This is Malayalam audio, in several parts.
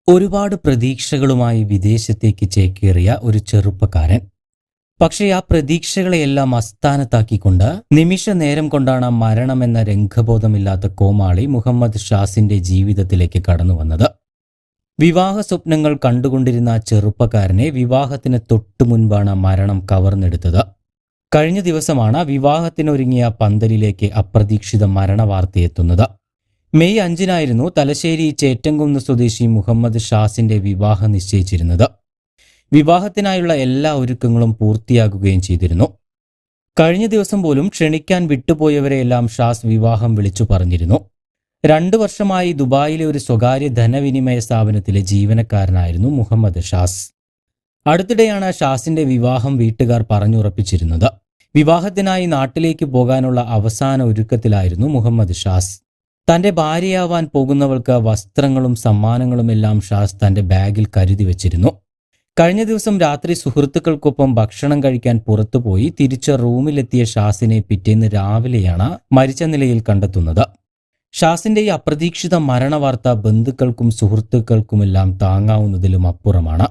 ഒരുപാട് പ്രതീക്ഷകളുമായി വിദേശത്തേക്ക് ചേക്കേറിയ ഒരു ചെറുപ്പക്കാരൻ. പക്ഷേ ആ പ്രതീക്ഷകളെയെല്ലാം അസ്ഥാനത്താക്കിക്കൊണ്ട് നിമിഷ നേരം കൊണ്ടാണ് മരണമെന്ന രംഗബോധമില്ലാത്ത കോമാളി മുഹമ്മദ് ഷാസിന്റെ ജീവിതത്തിലേക്ക് കടന്നു വന്നത്. വിവാഹ സ്വപ്നങ്ങൾ കണ്ടുകൊണ്ടിരുന്ന ആ ചെറുപ്പക്കാരനെ വിവാഹത്തിന് തൊട്ടു മുൻപാണ് മരണം കവർന്നെടുത്തത്. കഴിഞ്ഞ ദിവസമാണ് വിവാഹത്തിനൊരുങ്ങിയ പന്തലിലേക്ക് അപ്രതീക്ഷിത മരണവാർത്തയെത്തുന്നത്. മെയ് 5-നായിരുന്നു തലശ്ശേരി ചേറ്റംകുന്ന് സ്വദേശി മുഹമ്മദ് ഷാസിന്റെ വിവാഹം നിശ്ചയിച്ചിരുന്നത്. വിവാഹത്തിനായുള്ള എല്ലാ ഒരുക്കങ്ങളും പൂർത്തിയാകുകയും ചെയ്തിരുന്നു. കഴിഞ്ഞ ദിവസം പോലും ക്ഷണിക്കാൻ വിട്ടുപോയവരെയെല്ലാം ഷാസ് വിവാഹം വിളിച്ചു പറഞ്ഞിരുന്നു. 2 വർഷമായി ദുബായിലെ ഒരു സ്വകാര്യ ധനവിനിമയ സ്ഥാപനത്തിലെ ജീവനക്കാരനായിരുന്നു മുഹമ്മദ് ഷാസ്. അടുത്തിടെയാണ് ഷാസിന്റെ വിവാഹം വീട്ടുകാർ പറഞ്ഞുറപ്പിച്ചിരുന്നത്. വിവാഹത്തിനായി നാട്ടിലേക്ക് പോകാനുള്ള അവസാന ഒരുക്കത്തിലായിരുന്നു മുഹമ്മദ് ഷാസ്. തന്റെ ഭാര്യയാവാൻ പോകുന്നവൾക്ക് വസ്ത്രങ്ങളും സമ്മാനങ്ങളുമെല്ലാം ഷാസ് തന്റെ ബാഗിൽ കരുതി വച്ചിരുന്നു. കഴിഞ്ഞ ദിവസം രാത്രി സുഹൃത്തുക്കൾക്കൊപ്പം ഭക്ഷണം കഴിക്കാൻ പുറത്തുപോയി തിരിച്ച് റൂമിലെത്തിയ ഷാസിനെ പിറ്റേന്ന് രാവിലെയാണ് മരിച്ച നിലയിൽ കണ്ടെത്തുന്നത്. ഷാസിന്റെ ഈ അപ്രതീക്ഷിത മരണവാർത്ത ബന്ധുക്കൾക്കും സുഹൃത്തുക്കൾക്കുമെല്ലാം താങ്ങാവുന്നതിലും അപ്പുറമാണ്.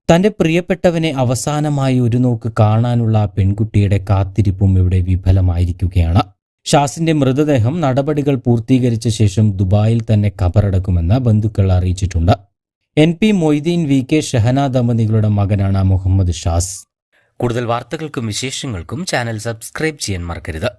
തന്റെ പ്രിയപ്പെട്ടവനെ അവസാനമായി ഒരു നോക്ക് കാണാനുള്ള ആ പെൺകുട്ടിയുടെ കാത്തിരിപ്പും ഇവിടെ വിഫലമായിരിക്കുകയാണ്. ഷാസിന്റെ മൃതദേഹം നടപടികൾ പൂർത്തീകരിച്ച ശേഷം ദുബായിൽ തന്നെ ഖബറടക്കുമെന്ന് ബന്ധുക്കൾ അറിയിച്ചിട്ടുണ്ട്. NP മൊയ്തീൻ VK ഷഹന ദമ്പതികളുടെ മകനാണ് മുഹമ്മദ് ഷാസ്. കൂടുതൽ വാർത്തകൾക്കും വിശേഷങ്ങൾക്കും ചാനൽ സബ്സ്ക്രൈബ് ചെയ്യാൻ മറക്കരുത്.